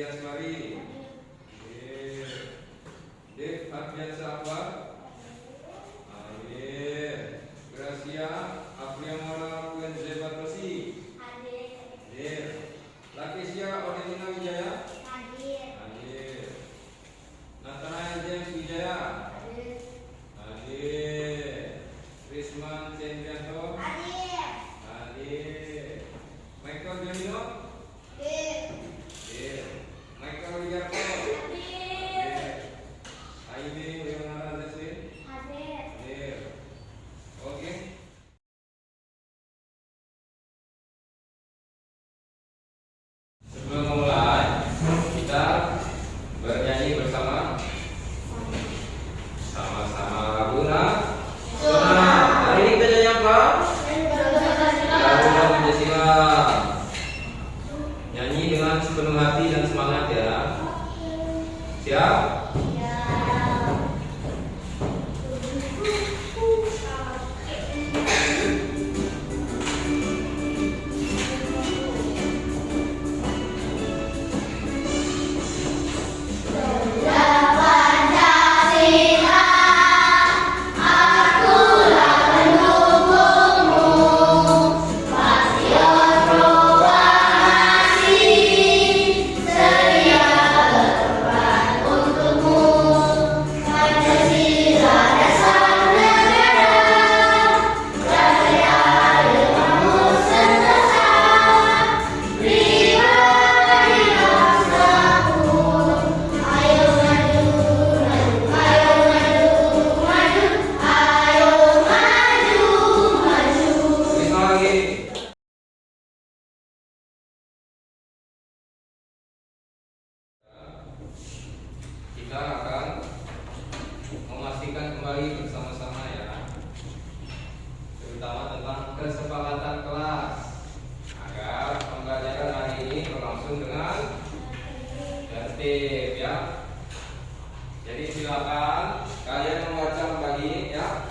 Asmari. Dev Ardiansa apa? Hadir. Gracia Apriamora Puenzebatasi. Hadir. Lakesia Odesina Wijaya. Hadir. Nathanael James Wijaya. Hadir. Risman Cendrianto. Hadir. Michael Janino. Michael Wijarto. Aini Leonardo Desli. Hadir. Oke. Sebelum memulai, kita bernyanyi bersama. Sama-sama lagu nasional. Hari ini kita nyanyi apa? Lagu Pancasila. Nyanyi dengan sepenuh hati dan semangat ya. Siap? Kita akan memastikan kembali bersama-sama ya, terutama tentang kesepakatan kelas agar pembelajaran hari ini berlangsung dengan tertib ya. Jadi silakan kalian membaca kembali ya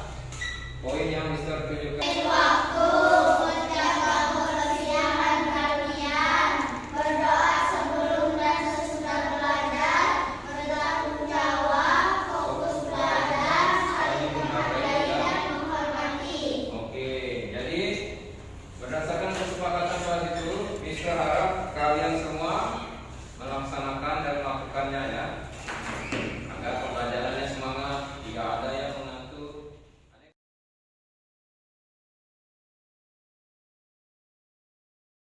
poin yang Mister tunjukkan. Berdasarkan kesepakatan kelas itu, Mister harap kalian semua melaksanakan dan melakukannya ya, agar pembelajarannya semangat, tidak ada yang mengantuk.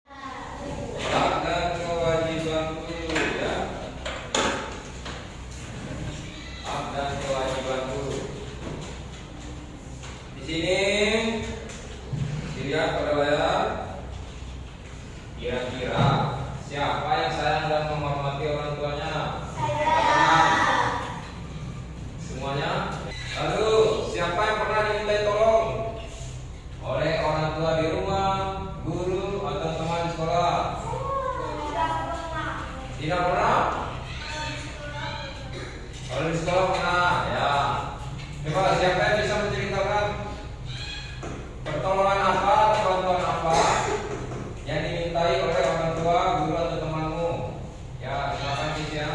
Hak dan kewajibanku ya. Hak dan kewajibanku. Di sini dilihat pada layar, kira-kira siapa yang sayang dan menghormati orang tuanya? Semuanya. Lalu siapa yang pernah dimintai tolong oleh orang tua di rumah, guru atau teman di sekolah? Tidak pernah. Kalau di sekolah pernah ya. Coba siapa yang bisa menceritakan pertolongan apa atau bantuan apa yang dimintai oleh orang tua, guru atau temanmu? Ya, silakan Cis ya.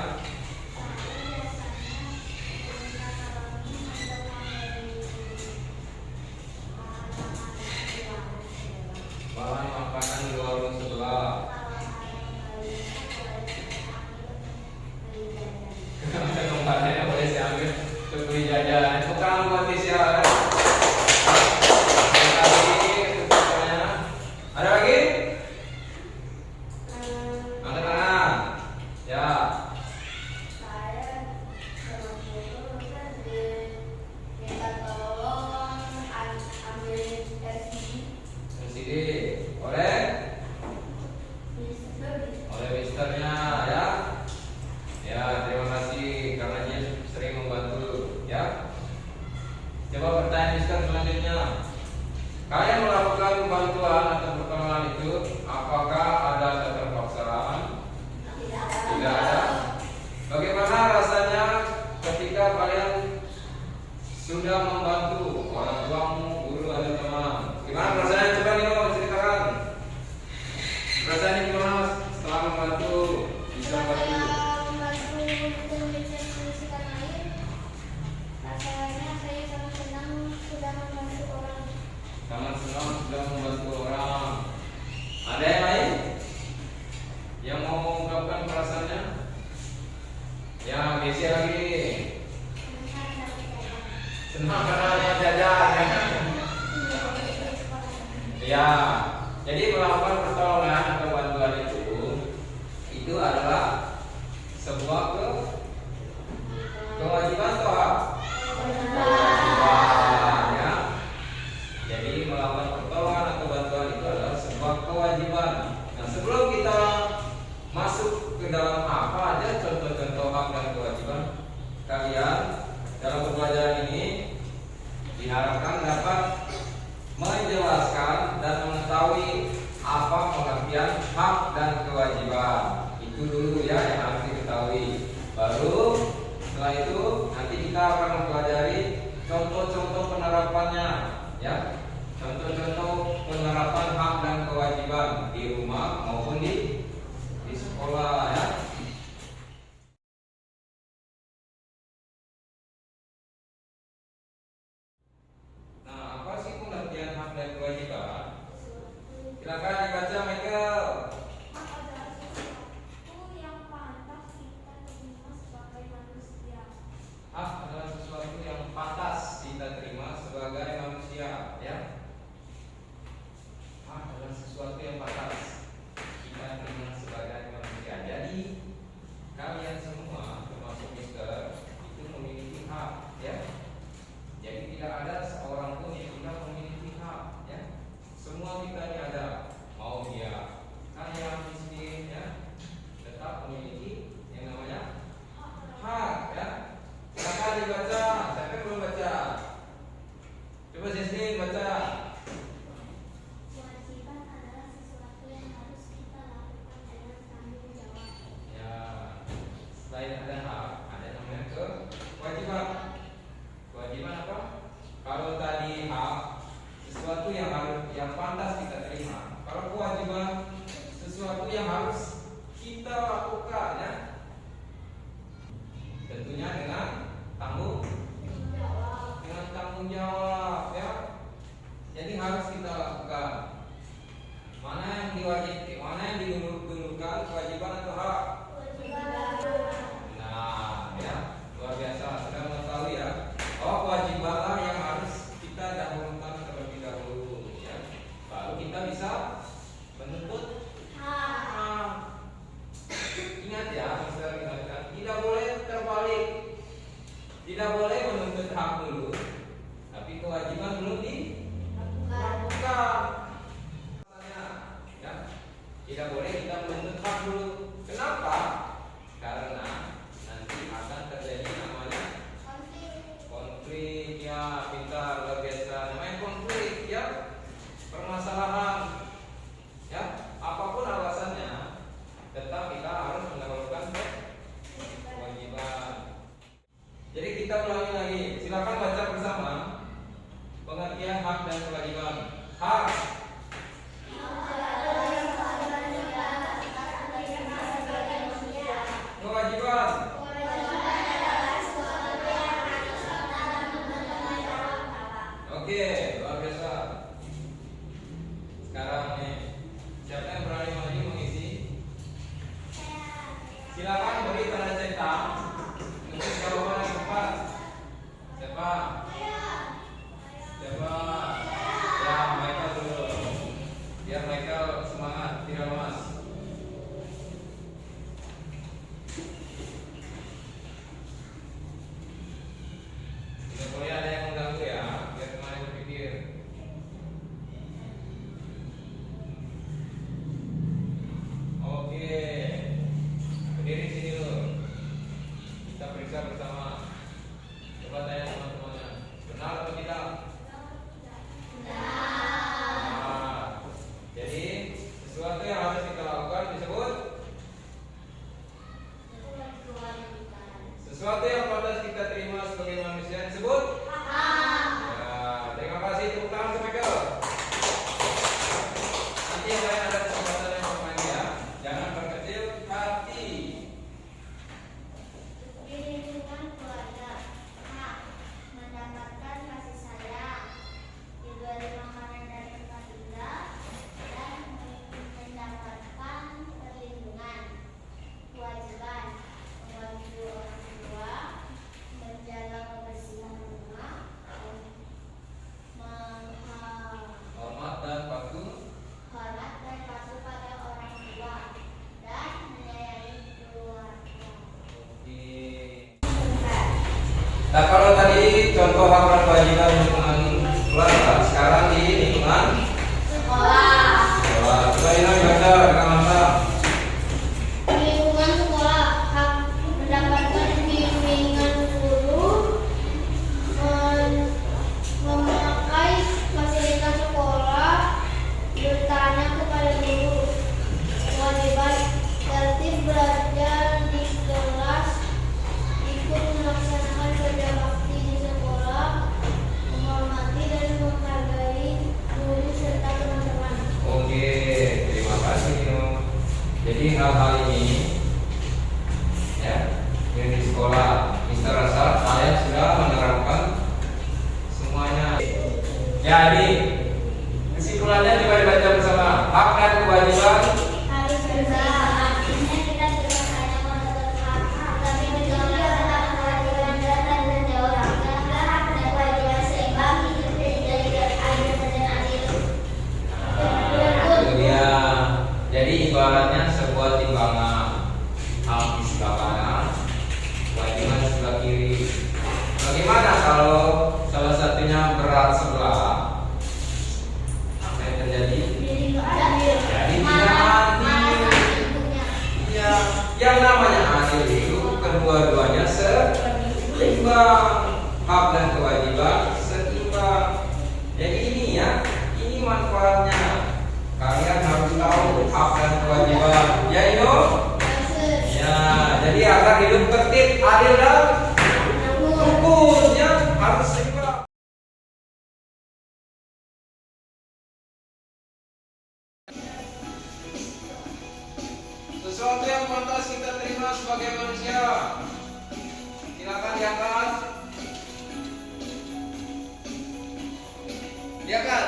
Bahan makanan di warung sebelah. Kembalinya boleh saya ambil untuk beli jajan. Bukan buat Cis ya. Ada lagi? Angkat tangan. Ya. Minta tolong ambil LCD. Oleh misternya ya. Ya, terima kasih karena dia sering membantu ya. Coba pertanyaan mister selanjutnya. Kalian melakukan bantuan atau pertolongan itu, apakah ada keterpaksaan? Tidak ada. Bagaimana rasanya ketika kalian sudah membantu orang tuamu, guru atau teman? Gimana rasanya? Coba nih mau ceritakan. Rasanya gimana setelah membantu, bisa bantu? membaca mengisikan air, rasanya saya sangat senang sudah membantu orang. Sangat senang sudah membantu orang. Ada yang lain yang mau mengungkapkan perasaannya? Ya, Gesia lagi. Senang karena ada jajan. Ya, jadi melakukan pertolongan atau bantuan itu adalah sebuah kewajiban toh. Kewajiban ya. Jadi melakukan pertolongan atau bantuan itu adalah sebuah kewajiban. Nah, sebelum kita masuk ke dalam apa aja contoh-contoh hak dan kewajiban kalian dalam pembelajaran ini diharapkan dapat menjelaskan dan mengetahui apa pengertian hak dan kewajiban. Itu dulu ya yang harus diketahui. Baru setelah itu nanti kita akan mempelajari contoh-contoh penerapannya ya. Contoh-contoh penerapan hak dan kewajiban di rumah maupun di sekolah ya. Nah, apa sih pengertian hak dan kewajiban? Silakan dibaca Michael. Hak adalah sesuatu yang pantas kita terima sebagai manusia. Hak adalah sesuatu yang pantas kita terima sebagai manusia ya. Hak adalah sesuatu yang pantas kita terima sebagai manusia. Jadi kalian semua termasuk Mister itu memiliki hak ya. Jadi tidak ada seorang pun yang tidak memiliki hak ya. Semua kita ini ada, mau dia kaya miskin ya, tetap memiliki yang namanya hak ya. Silakan dibaca. Siapa yang belum baca? Coba Jesslyn baca. Kewajiban adalah sesuatu yang harus kita lakukan dengan tanggung jawab. Ya, selain ada hak, ada namanya kewajiban. Kewajiban apa? Kalau tadi hak sesuatu yang pantas kita terima. Kalau kewajiban sesuatu yang harus kita lakukan ya. Tentunya dengan tanggung jawab ya. Jadi harus kita lakukan. Mana yang diwajibkan, mana yang didahulukan, kewajiban atau hak? Nah, ya, luar biasa sudah mengetahui ya. Oh, kewajibanlah yang harus kita dahulukan terlebih dahulu ya. Baru kita bisa menuntut hak. Ingat ya, Mister ingatkan, tidak boleh terbalik. Tidak boleh menuntut hak dulu, tapi kewajiban belum dilakukan. Ya, tidak boleh kita menuntut hak dulu. Kenapa? Karena nanti akan terjadi namanya konflik ya. Pintar, luar biasa. Namanya konflik ya, permasalahan ya. Apapun alasannya, tetap kita harus mendahulukan kewajiban. Jadi kita ulangi lagi. Silakan baca bersama pengertian hak dan kewajiban. Hak. Kewajiban. Oke, luar biasa. Sekarang nih, siapa yang berani maju mengisi? Silakan beri tanda centang untuk jawaban yang tepat. Siapa? Siapa? Ya, Michael dulu. Biar Michael semangat, tidak lemas. Tidak boleh ada yang mengganggu ya, biar semuanya berpikir. Oke, berdiri sini dulu. Kita periksa bersama. Coba tanya teman-temannya, benar atau tidak? Benar. Jadi sesuatu yang harus kita lakukan disebut sesuatu yang pantas kita terima sebagai manusia disebut ya. Terima kasih, tepuk tangan untuk Michael. Nanti yang lain ada kesempatan yang bermain ya. Jangan berkecil hati. Nah, kalau tadi contoh hak dan kewajiban lingkungan keluarga, sekarang di lingkungan Sekolah. sekolah. Coba ini baca dengan mata. Di lingkungan sekolah, hak mendapatkan bimbingan guru, memakai fasilitas sekolah, bertanya kepada guru, kewajiban tertib belajar di kelas, ikut melaksanakan kerja bakti di sekolah, menghormati dan menghargai guru serta teman-teman. Oke, terima kasih Nino. Jadi hal-hal ini ya, yang di sekolah, Mister rasa kalian sudah menerapkan semuanya. Jadi kesimpulannya coba dibaca bersama. Hak dan kewajiban Harus bersama. Artinya kita tidak hanya menuntut hak, tapi juga melaksanakan kewajiban dan tanggung jawab. Karena hak dan kewajiban seimbang, hidup jadi adil dan adil. itu dia. Jadi ibaratnya sebuah timbangan, hak di sebelah kanan, kewajiban di sebelah kiri. Bagaimana kalau salah satunya berat sebelah? Apa yang terjadi? Jadi adil. Jadi Malah tidak adil. ibunya. Ya, yang namanya adil itu kedua-duanya seimbang, hak dan kewajiban seimbang. Jadi ini ya, ini manfaatnya. Kalian harus tahu hak dan kewajiban. Ya Ino? Ya, jadi agar hidup tertib, adil dan rukun ya, harus seimbang. Sesuatu yang pantas kita terima sebagai manusia. Silakan diangkat. Diangkat.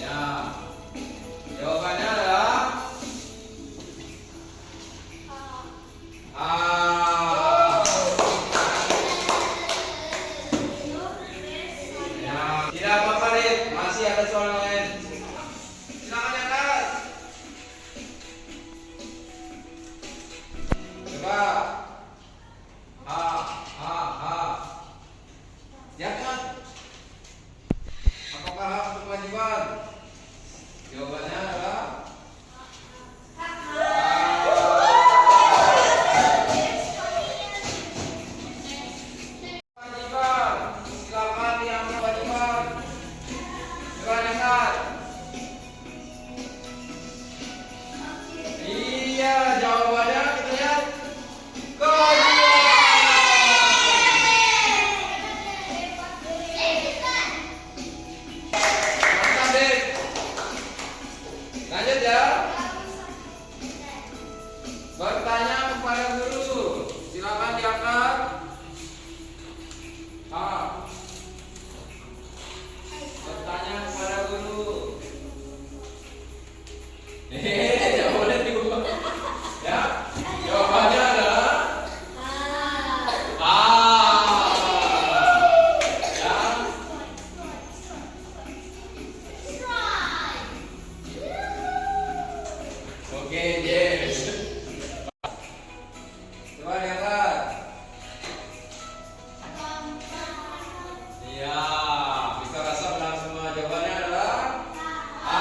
Ya. Jawabannya adalah A. Ya. Tidak apa-apa, Rit. Masih ada soal lain. Silakan diangkat. Coba. Ya kan? Apakah hak atau kewajiban? Jawabannya adalah kewajiban. Silakan diambil kewajiban. Coba lihat. Iya, jawabannya kita lihat. Mantap, Dek. Lanjut ya. Bertanya kepada guru. Silakan diangkat. A. Bertanya kepada guru. Jawabannya juga. Ya. Jawabannya adalah A. Ya. Oke, yes. Coba lihat. Iya, bisa rasa benar semua. Jawabannya adalah A.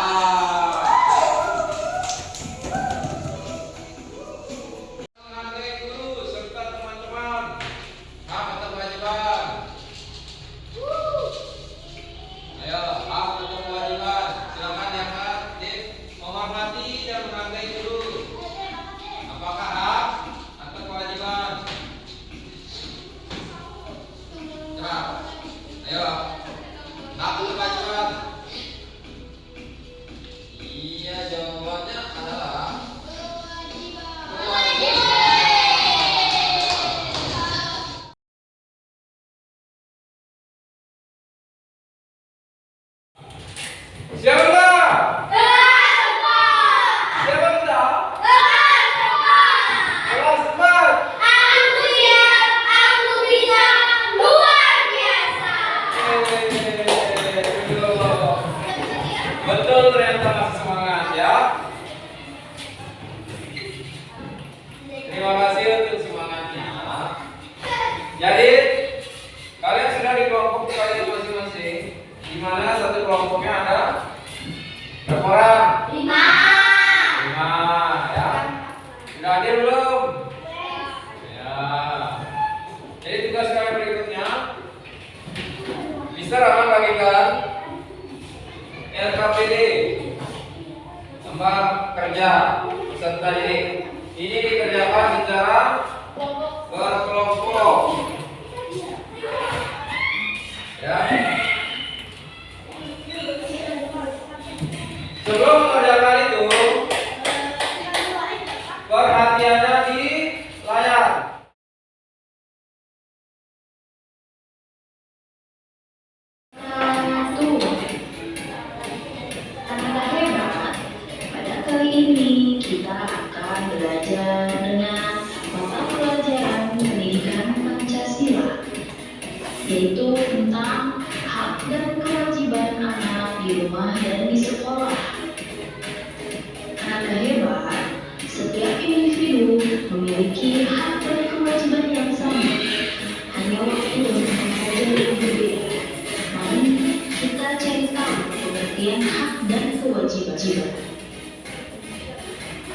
Menghargai guru serta teman-teman. Hak atau kewajiban? Ayo, hak atau kewajiban? Silakan diangkat. Dik. Menghormati dan menghargai guru. Apakah hak atau kewajiban? Mister akan bagikan LKPD tempat kerja peserta didik. Ini dikerjakan secara berkelompok. Ya. Sebelum mengerjakan itu, perhatiannya di layar. Pada kali ini kita akan belajar dengan mata pelajaran pendidikan Pancasila, yaitu tentang hak dan kewajiban anak di rumah dan di sekolah. Anak hebat, setiap individu memiliki hak dan kewajiban yang sama, hanya waktu dan tempat saja yang berbeda. Mari kita cari tahu pengertian hak dan kewajiban.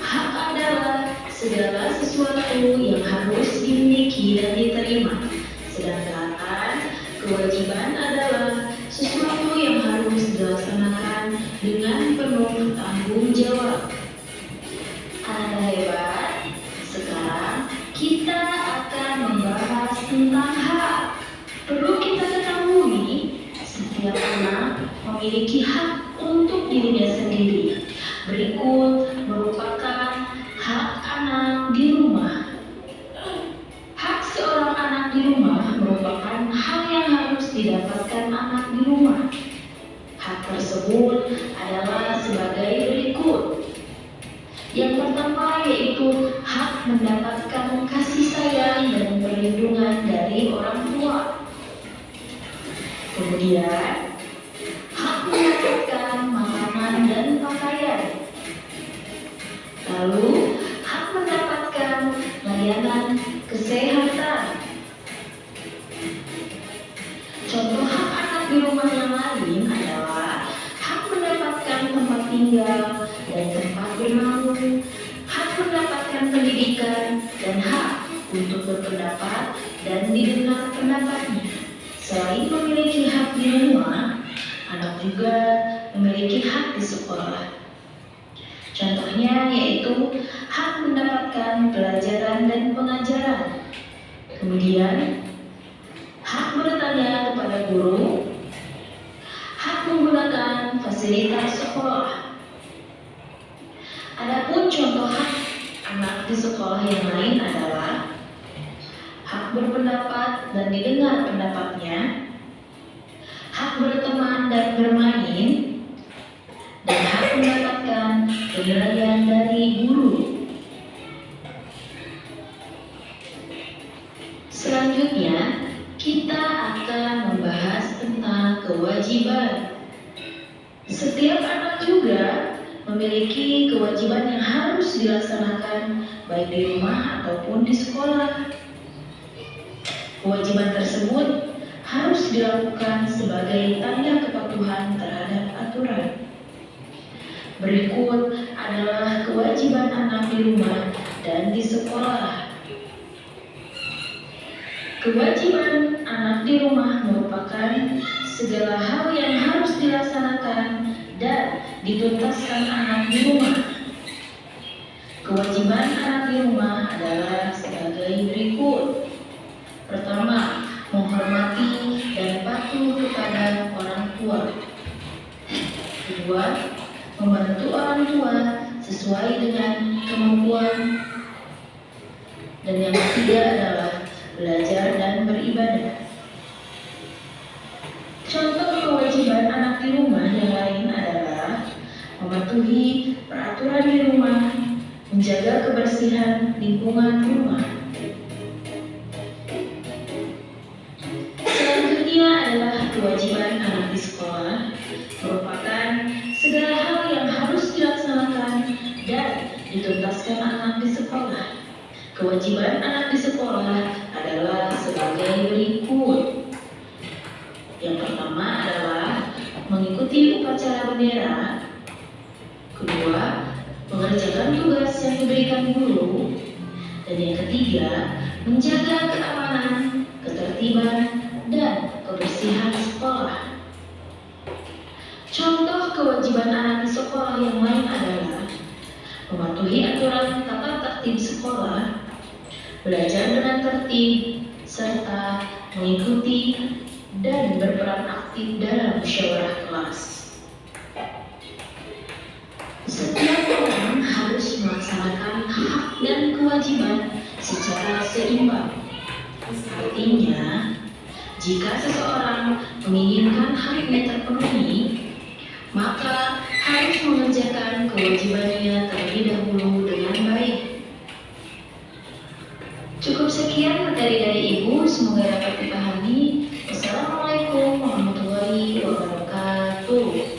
Hak adalah segala sesuatu yang harus dimiliki dan diterima, sedangkan kewajiban adalah sesuatu yang harus dilaksanakan dengan penuh tanggung jawab. Anak hebat, sekarang kita akan membahas tentang hak. Perlu kita ketahui, setiap anak memiliki hak untuk dirinya sendiri. Berikut merupakan hak anak di rumah. Hak seorang anak di rumah merupakan hal yang harus didapatkan anak di rumah. Hak tersebut adalah sebagai berikut. Yang pertama yaitu hak mendapatkan kasih sayang dan perlindungan dari orang tua. Kemudian, hak mendapatkan makanan dan pakaian. Lalu, hak mendapatkan layanan kesehatan. Contoh hak anak di rumah yang lain adalah hak mendapatkan tempat tinggal dan tempat bernaung, hak mendapatkan pendidikan, dan hak untuk berpendapat dan didengar pendapatnya. Selain memiliki hak di rumah, anak juga memiliki hak di sekolah. Contohnya yaitu hak mendapatkan pelajaran dan pengajaran. Kemudian, hak bertanya kepada guru, hak menggunakan fasilitas sekolah. Adapun contoh hak anak di sekolah yang lain adalah hak berpendapat dan didengar pendapatnya, hak berteman dan bermain, dan hak mendapatkan penilaian dari guru. Selanjutnya, kita akan membahas tentang kewajiban. Setiap anak juga memiliki kewajiban yang harus dilaksanakan baik di rumah ataupun di sekolah. Kewajiban tersebut harus dilakukan sebagai tanda kepatuhan terhadap aturan. Berikut adalah kewajiban anak di rumah dan di sekolah. Kewajiban anak di rumah merupakan segala hal yang harus dilaksanakan dan dituntaskan anak di rumah. Kewajiban anak di rumah adalah sebagai berikut. Pertama, menghormati dan patuh kepada orang tua. Kedua, membantu orang tua sesuai dengan kemampuan. Dan yang ketiga adalah belajar dan beribadah. Contoh kewajiban anak di rumah yang lain adalah mematuhi peraturan di rumah, menjaga kebersihan lingkungan rumah. Selanjutnya adalah kewajiban anak di sekolah, merupakan segala hal yang harus dilaksanakan dan dituntaskan anak di sekolah. Kewajiban anak di sekolah adalah sebagai berikut. Yang pertama adalah mengikuti upacara bendera. Kedua, mengerjakan tugas yang diberikan guru. Dan yang ketiga, menjaga keamanan, ketertiban, dan kebersihan sekolah. belajar dengan tertib, serta mengikuti dan berperan aktif dalam musyawarah kelas. Setiap orang harus melaksanakan hak dan kewajiban secara seimbang. Artinya, jika seseorang menginginkan haknya terpenuhi, maka harus mengerjakan kewajibannya terlebih dahulu dengan baik. Cukup sekian materi dari Ibu, semoga dapat dipahami. Wassalamualaikum warahmatullahi wabarakatuh.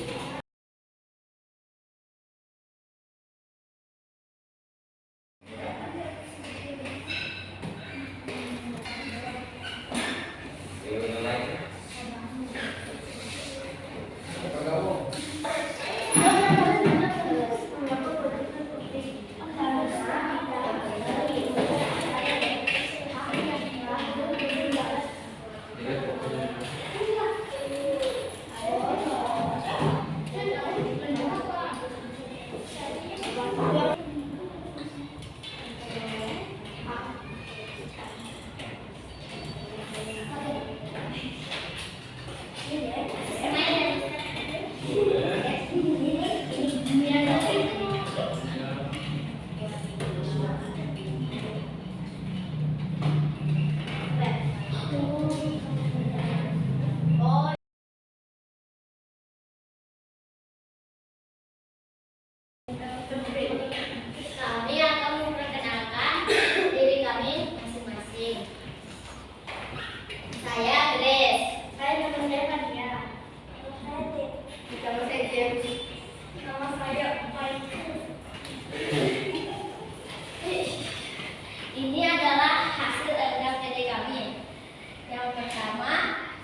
Kami akan memperkenalkan diri kami masing-masing. Saya Grace. Saya nama saya Fania. Nama saya James. Nama saya Michael. Ini adalah hasil LKPD kami. Yang pertama,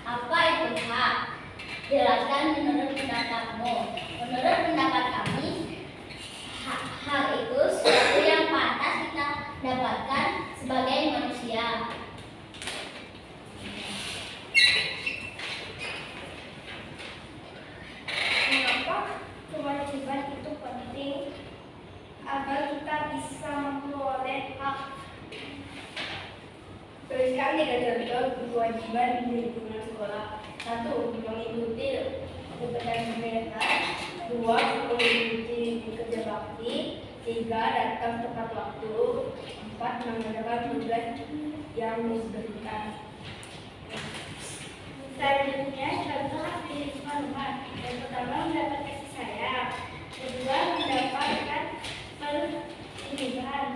apa itu hak? Jelaskan menurut pendapatmu. Menurut pendapat kami, hal itu sesuatu yang pantas kita dapatkan sebagai manusia. Mengapa kewajiban itu penting? Agar kita bisa memperoleh hak. Tuliskan 3 contoh kewajiban di lingkungan sekolah. 1. Mengikuti kegiatan kegiatan. 2. Mengikuti kerja bakti. 3. Datang tepat waktu. 4. Mengerjakan tugas yang diberikan. Selanjutnya, contoh di lingkungan rumah. Yang pertama, mendapat kasih sayang. Kedua, mendapatkan perlindungan.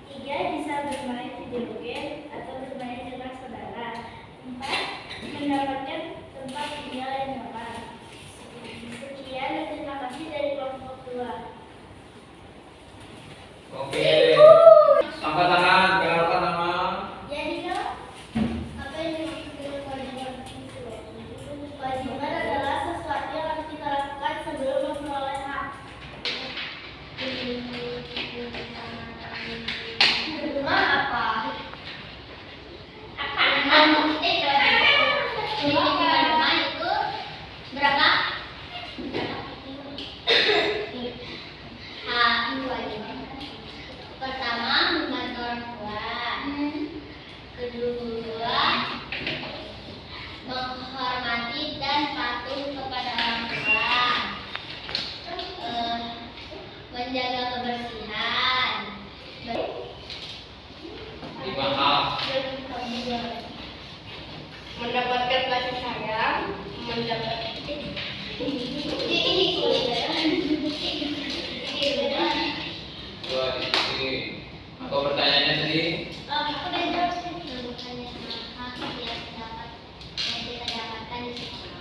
3. Bisa bermain video game atau bermain dengan saudara. 4. Mendapatkan tempat tinggal yang nyaman. Sekian dan terima kasih dari kelompok 2. Oke. Angkat tangan, kenalkan nama. Jadi kalau apa yang dimaksud dengan kewajiban? Kewajiban adalah sesuatu yang harus kita lakukan sebelum memperoleh hak. Kedua apa? Kewajiban itu berapa? Kewajiban. Pertama, membantu orang tua. Kedua, menghormati dan patuh kepada orang tua. Menjaga kebersihan. Maaf. Mendapatkan kasih sayang. Dua diskusi. Apa pertanyaannya tadi? Aku udah jawab sih. Hak yang kita dapatkan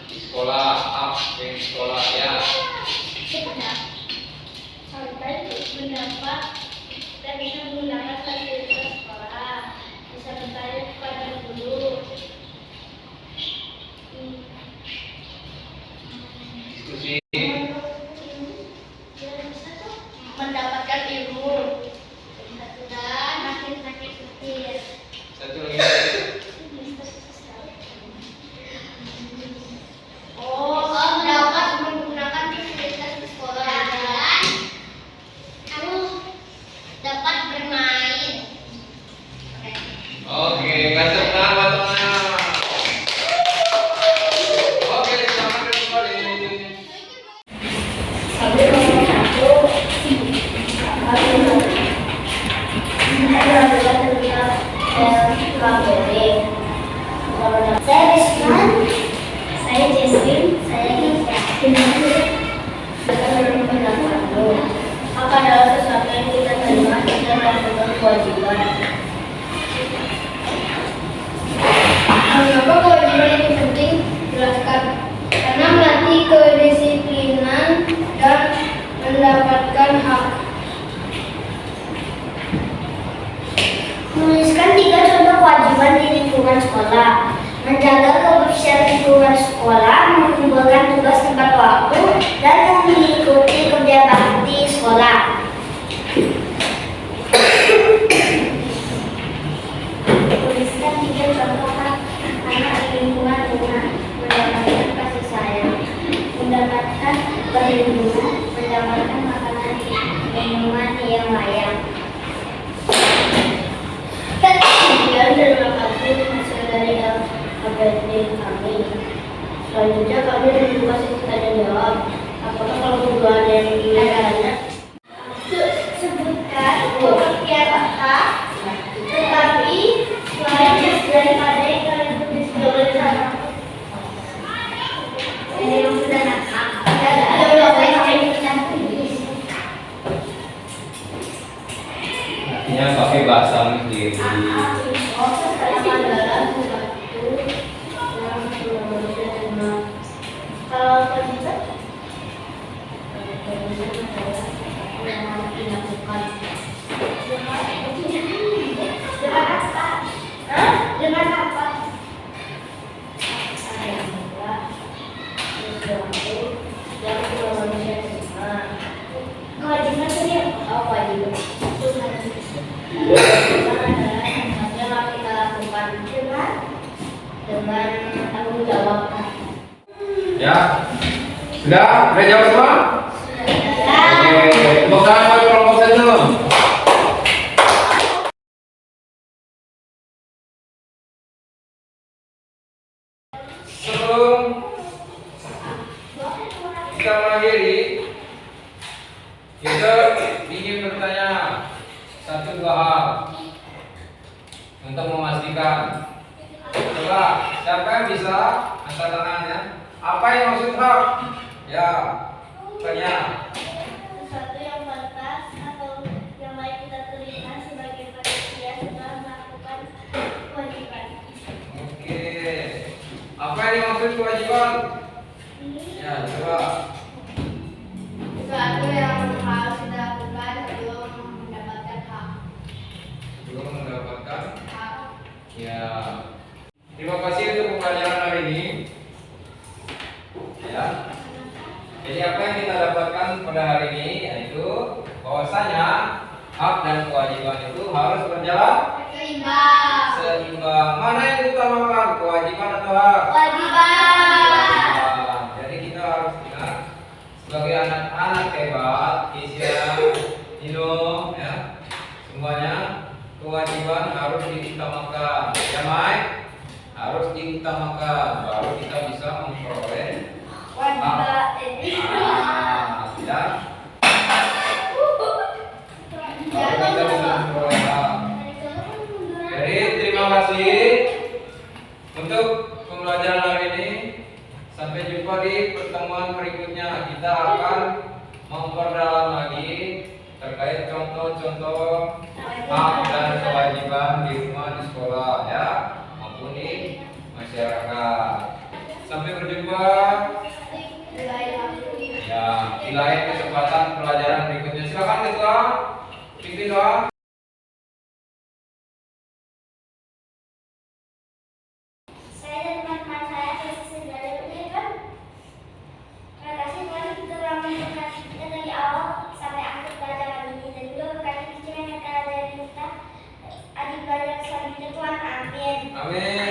di sekolah. Di sekolah, di sekolah ya. Sampai mendapat dan bisa menggunakan fasilitas sekolah, bisa bertanya kepada guru. Diskusi. Mendapatkan ilmu dan makin kecil. Satu lagi. Dapat menggunakan fasilitas di sekolah dan dapat Oke, kasih tangan buat temannya. Oke, selamat kembali. Satu nomor satu. Saya Risman, saya Jesslyn, saya Nisha. Apa adalah sesuatu yang kita terima dan melakukan kewajiban? Mengapa kewajiban ini penting? Jelaskan. Karena melatih kedisiplinan dan mendapatkan hak. Menuliskan 3 contoh kewajiban di lingkungan sekolah. Menjaga kebersihan lingkungan sekolah, mengumpulkan tugas tepat waktu, dan mengikuti kerja bakti sekolah. Tuliskan 3 contoh hak anak di lingkungan rumah. Mendapatkan kasih sayang, mendapatkan perlindungan, mendapatkan makanan minuman yang layak. Sekian terima kasih hasil dari APD kami. Selanjutnya kami membuka sesi tanya jawab. Apakah kalau dulu ada yang ingin bertanya? Sebutkan pengertian kata, tetapi selain daripada yang kalian tulis di sana. Ini yang sudah nakal. Artinya pakai bahasa sendiri. Dengan apa? Kewajiban tadi apa? Kewajiban yang harus kita lakukan dengan tanggung jawab. Ya, sudah jawab semua? Oke, tepuk tangan buat kelompok 1. Sebelum kita mengakhiri, kita ingin bertanya 1-2 hal untuk memastikan. Coba, siapa yang bisa angkat tangannya? Apa yang maksud hak? Ya, tanya. Sesuatu yang pantas atau yang baik kita terima sebagai manusia setelah melakukan kewajiban. Oke. Apa yang dimaksud kewajiban? Ya, coba. Sesuatu yang harus kita lakukan sebelum mendapatkan hak. Belum mendapatkan. Hak. Ya. Terima kasih untuk pembelajaran hari ini. Ya. Jadi apa yang kita dapatkan pada hari ini yaitu bahwasanya hak dan kewajiban itu harus berjalan seimbang. Mana yang diutamakan, kewajiban atau hak? Kewajiban. Jadi kita harus ingat sebagai anak-anak hebat, Kisya, Nino, ya, semuanya kewajiban harus diutamakan. Ya, Mike? Harus diutamakan, baru kita bisa memperoleh ya. Baru kita bisa memperoleh hak. Jadi terima kasih untuk pembelajaran hari ini. Sampai jumpa di pertemuan berikutnya. Kita akan memperdalam lagi terkait contoh-contoh hak dan kewajiban di rumah, di sekolah, ya, maupun di masyarakat. Sampai berjumpa ya di lain kesempatan pelajaran berikutnya. Silakan ketua, pimpin doa. Saya dan teman-teman saya selesai dari pendidikan. Terima kasih Tuhan telah memberkati kita dari awal sampai akhir pelajaran ini, dan juga berkati pikiran yang telah dari kita adik pelajar selanjutnya. Tuhan, amin. Amin.